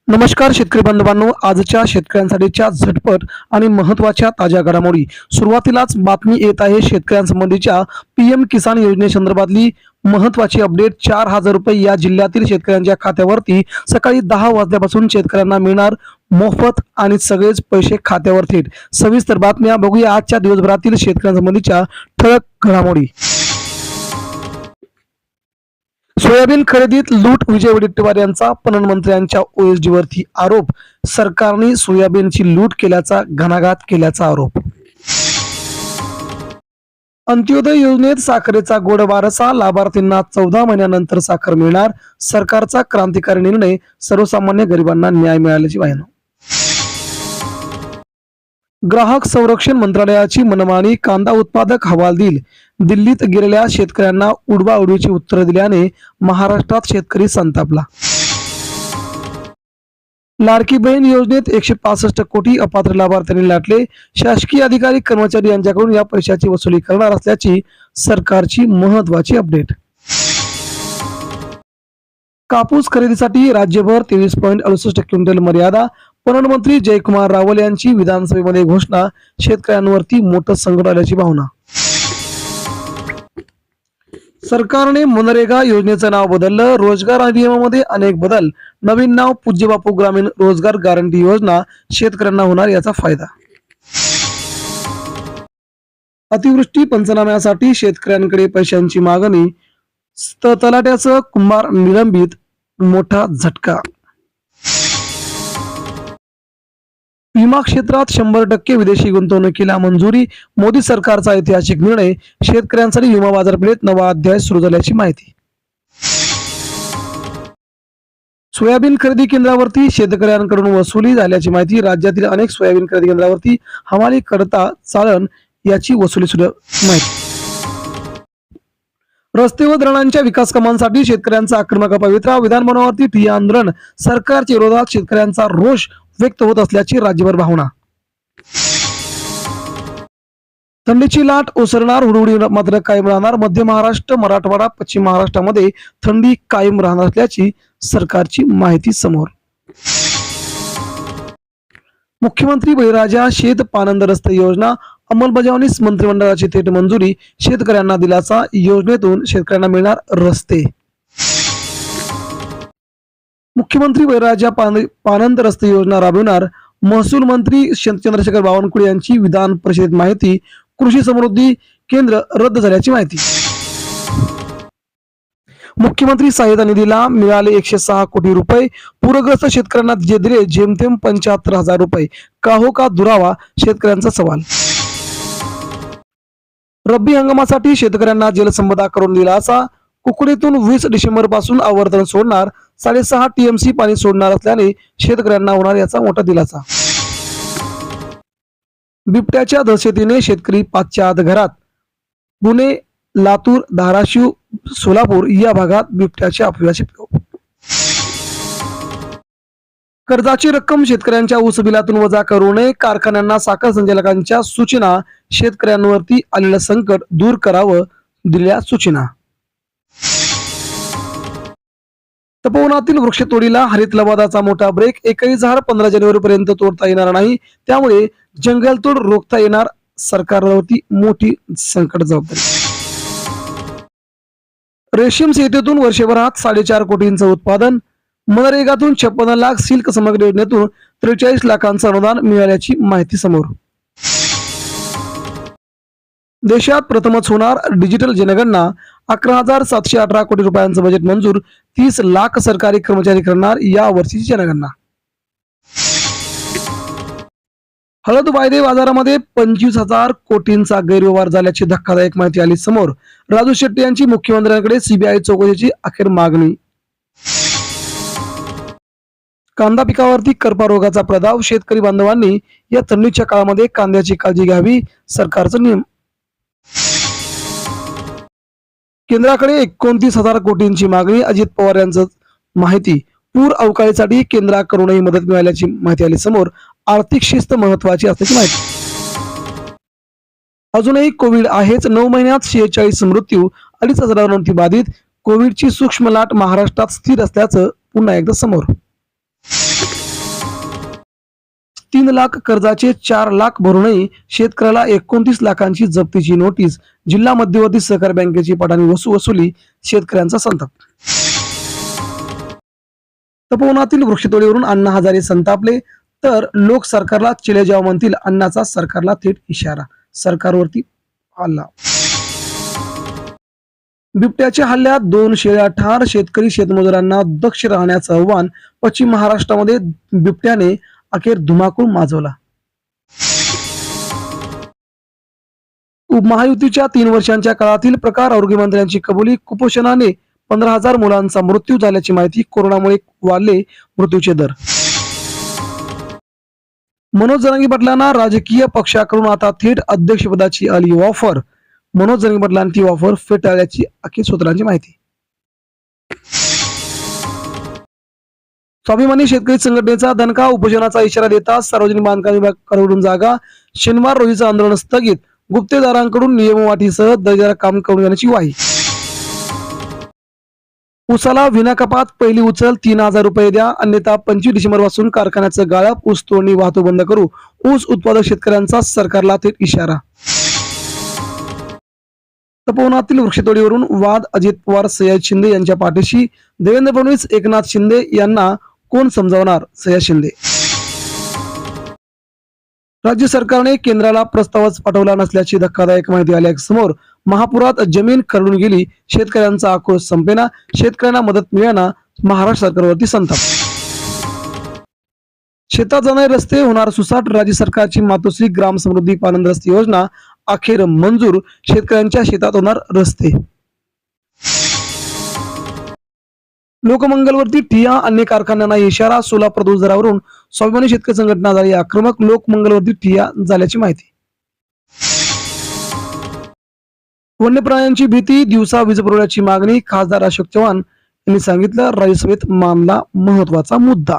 नमस्कार शेतकरी बांधवांनो, आजच्या शेतकऱ्यांसाठीच्या झटपट आणि महत्त्वाच्या ताज्या घडामोडी. सुरुवातीलाच बातमी येत आहे शेतकऱ्यांसंबंधीच्या पीएम किसान योजनेसंदर्भातली महत्त्वाची अपडेट. 4,000 रुपये या जिल्ह्यातील शेतकऱ्यांच्या खात्यावरती सकाळी 10 वाजल्यापासून शेतकऱ्यांना मिळणार मोफत आणि सगळेच पैसे खात्यावर थेट. सविस्तर बातम्या बघूया आजच्या दिवसभरातील शेतकऱ्यांसंबंधीच्या ठळक घडामोडी. सोयाबीन खरेदीत लूट, विजय वडेट्टीवार यांचा पणन मंत्र्यांच्या ओएसडी वरती आरोप. सरकारने सोयाबीनची लूट केल्याचा, घणाघात केल्याचा आरोप. अंत्योदय योजनेत साखरेचा गोड वारसा, लाभार्थींना 14 महिन्यानंतर साखर मिळणार. सरकारचा क्रांतिकारी निर्णय, सर्वसामान्य गरिबांना न्याय मिळाल्याची वाहिनी. ग्राहक संरक्षण मंत्रालयाची मनमानी, कांदा उत्पादक हवालदिल. दिल्लीत गेलेल्या शेतकऱ्यांना उडवाउडवीची उत्तरे दिल्याने महाराष्ट्रात शेतकरी संतापला. लाडकी बहीण योजनेत 165 कोटी अपात्र लाभार्थ्यांनी लाटले. शासकीय अधिकारी कर्मचारी यांच्याकडून या पैशाची वसुली करणार असल्याची सरकारची महत्त्वाची अपडेट. कापूस खरेदीसाठी राज्यभर 23.68 क्विंटल मर्यादा. पणन मंत्री जयकुमार रावल यांची विधानसभेमध्ये घोषणा. शेतकऱ्यांवरती मोठं संकट आल्याची भावना. सरकारने मनरेगा योजनेचं नाव बदललं. रोजगार अधिनियमामध्ये अनेक बदल. नवीन नाव पूज्य बापू ग्रामीण रोजगार गॅरंटी योजना. शेतकऱ्यांना होणार याचा फायदा. अतिवृष्टी पंचनाम्यासाठी शेतकऱ्यांकडे पैशांची मागणी. तलाट्याचं कुंभार निलंबित, मोठा झटका. विमा क्षेत्रात 100% विदेशी गुंतवणुकीला मंजुरी. मोदी सरकारचा ऐतिहासिक निर्णय. शेतकऱ्यांसाठी विमा बाजारपेठेत नवा अध्याय सुरू झाल्याची माहिती. सोयाबीन खरेदी केंद्रावरती शेतकऱ्यांकडून वसुली झाल्याची माहिती. राज्यातील अनेक सोयाबीन खरेदी केंद्रावरती हमाली करता चालन याची वसुली सुरू माहिती. रस्ते व धरणांच्या विकास कामांसाठी शेतकऱ्यांचा आक्रमक पवित्रा. विधानभवनावरती ठिय्या आंदोलन. सरकारच्या विरोधात शेतकऱ्यांचा रोष व्यक्त होत असल्याची राज्यभर भावना. थंडीची लाट ओसरणार, हुडहुडी मात्र कायम राहणार. मध्य महाराष्ट्र, मराठवाडा, पश्चिम महाराष्ट्रामध्ये थंडी कायम राहणार असल्याची सरकारची माहिती समोर. मुख्यमंत्री बळीराजा शेत पानंद रस्ते योजना अंमलबजावणी. मंत्रिमंडळाची थेट मंजुरी. शेतकऱ्यांना दिलासा. योजनेतून शेतकऱ्यांना मिळणार रस्ते. मुख्यमंत्री बळीराजा पानंद रस्ते योजना राबविणार. महसूल मंत्री चंद्रशेखर बावनकुळे यांची विधान परिषदेत माहिती. कृषी समृद्धी केंद्र रद्द झाल्याची माहिती. मुख्यमंत्री सहाय्यता निधीला मिळाले 106 कोटी रुपये. पूरग्रस्त शेतकऱ्यांना जे दिले जेमतेम 75,000 रुपये. का हो का दुरावा, शेतकऱ्यांचा सवाल. रब्बी हंगामासाठी शेतकऱ्यांना जलसंपदा करून दिलासा. कुकडीतून 20 डिसेंबर पासून आवर्तन सोडणार. 6.5 TMC पाणी सोडणार असल्याने शेतकऱ्यांना होणार याचा मोठा दिलासा. बिबट्याच्या दहशतीने शेतकरी पाचच्या आत घरात. पुणे, लातूर, धाराशिव, सोलापूर या भागात बिबट्याच्या अफव्याचे प्रयोग. कर्जाची रक्कम शेतकऱ्यांच्या ऊस बिलातून वजा करू नये. कारखान्यांना साखर संचालकांच्या सूचना. शेतकऱ्यांवरती आलेलं संकट दूर करावं, दिलेल्या सूचना. तपोवनातील वृक्षतोडीला हरित लवादाचा मोठा ब्रेक. एकही झाड 15 जानेवारी पर्यंत तोडता येणार नाही. त्यामुळे जंगलतोड रोखता येणार. सरकारवरती मोठी संकट जबाबदारी. रेशीम शेतीतून वर्षभरात 4.5 कोटींचं उत्पादन. मनरेगातून 56 लाख. सिल्क समग्र योजनेतून 43 लाखांचं अनुदान मिळाल्याची माहिती समोर. देशात प्रथमच होणार डिजिटल जनगणना. 11,718 कोटी रुपयांचं बजेट मंजूर. 30 लाख सरकारी कर्मचारी करणार या वर्षीची जनगणना. हळद वायदे बाजारामध्ये 25,000 कोटींचा गैरव्यवहार झाल्याची धक्कादायक माहिती आली समोर. राजू शेट्टी यांची मुख्यमंत्र्यांकडे सीबीआय चौकशीची अखेर मागणी. कांदा पिकावरती करपा रोगाचा प्रभाव. शेतकरी बांधवांनी या थंडीच्या काळामध्ये कांद्याची काळजी घ्यावी. सरकारचा नियम. केंद्राकडे 29,000 कोटींची मागणी. अजित पवार यांचं माहिती. पूर अवकाळीसाठी केंद्राकडूनही मदत मिळाल्याची माहिती आली समोर. आर्थिक शिस्त महत्वाची असल्याची माहिती. अजूनही कोविड आहेच. 9 महिन्यात 46 मृत्यू. 2,500 बाधित. कोविडची सूक्ष्म लाट महाराष्ट्रात स्थिर असल्याचं पुन्हा एकदा समोर. 3 लाख कर्जाचे 4 लाख भरूनही शेतकऱ्याला 29 लाखांची जप्तीची नोटीस. जिल्हा मध्यवर्ती सहकारी बँकेची पटाणी वसुली. शेतकऱ्यांचा संताप. तपोवनातील वृक्षतोडीवरून अण्णा हजारे संतापले. तर लोक सरकारला चिलेजाव म्हणतील. अण्णाचा सरकारला थेट इशारा. सरकारवरती हल्ला. बिबट्याच्या हल्ल्यात 2 शेळ्या ठार. शेतकरी शेतमजुरांना दक्ष राहण्याचं आव्हान. पश्चिम महाराष्ट्रामध्ये बिबट्याने अखेर धुमाकूळ माजवला. महायुतीच्या 3 वर्षांच्या काळातील प्रकार. आरोग्यमंत्र्यांची कबुली. कुपोषणाने 15,000 मुलांचा मृत्यू झाल्याची माहिती. कोरोनामुळे वाढले मृत्यूचे दर. मनोज जरांगे पाटलांना राजकीय पक्षाकडून आता थेट अध्यक्षपदाची आली ऑफर. मनोज जरांगे पाटलांची ऑफर फेटाळल्याची अखेर सूत्रांची माहिती. स्वाभिमानी शेतकरी संघटनेचा दणका. उपोषणाचा इशारा देता सार्वजनिक बांधकाम विभागाकडून जागा. शनिवार रोजीचं आंदोलन स्थगित. गुप्तेदारांकडून नियमवाटीसह दर्जेदार काम करून घेण्याची ग्वाही. ऊसाला विनाकपात पहिली उचल. 3,000 रुपये द्या, अन्यथा 25 डिसेंबर पासून कारखान्याचं गाळप. ऊस तोडणी वाहतूक बंद करू. ऊस उत्पादक शेतकऱ्यांचा सरकारला थेट इशारा. तपोवनातील वृक्षतोडीवरून वाद. अजित पवार सयाजी शिंदे यांच्या पाठीशी. देवेंद्र फडणवीस एकनाथ शिंदे यांना कोण समजावणार. सयाजी शिंदे. राज्य सरकारने केंद्राला प्रस्तावच पाठवला नसल्याची धक्कादायक माहिती आल्यासमोर. महापुरात जमीन खरडून गेली. शेतकऱ्यांचा आक्रोश संपेना. शेतकऱ्यांना मदत मिळेना. महाराष्ट्र सरकारवरती संताप. शेतात जाणारे रस्ते होणार सुसाट. राज्य सरकारची मातोश्री ग्राम समृद्धी पानंद रस्ते योजना अखेर मंजूर. शेतकऱ्यांच्या शेतात होणार रस्ते. लोकमंगलवरती ठिय्या. अन्य कारखान्यांना इशारा. सोलापूर दरावरून स्वाभिमानी शेतकरी संघटना झाली आक्रमक. लोकमंगलवरती ठिय्या झाल्याची माहिती. वन्य प्राण्यांची भीती. दिवसा वीज पुरवठ्याची मागणी. खासदार अशोक चव्हाण यांनी सांगितलं. राज्यसभेत मानला महत्वाचा मुद्दा.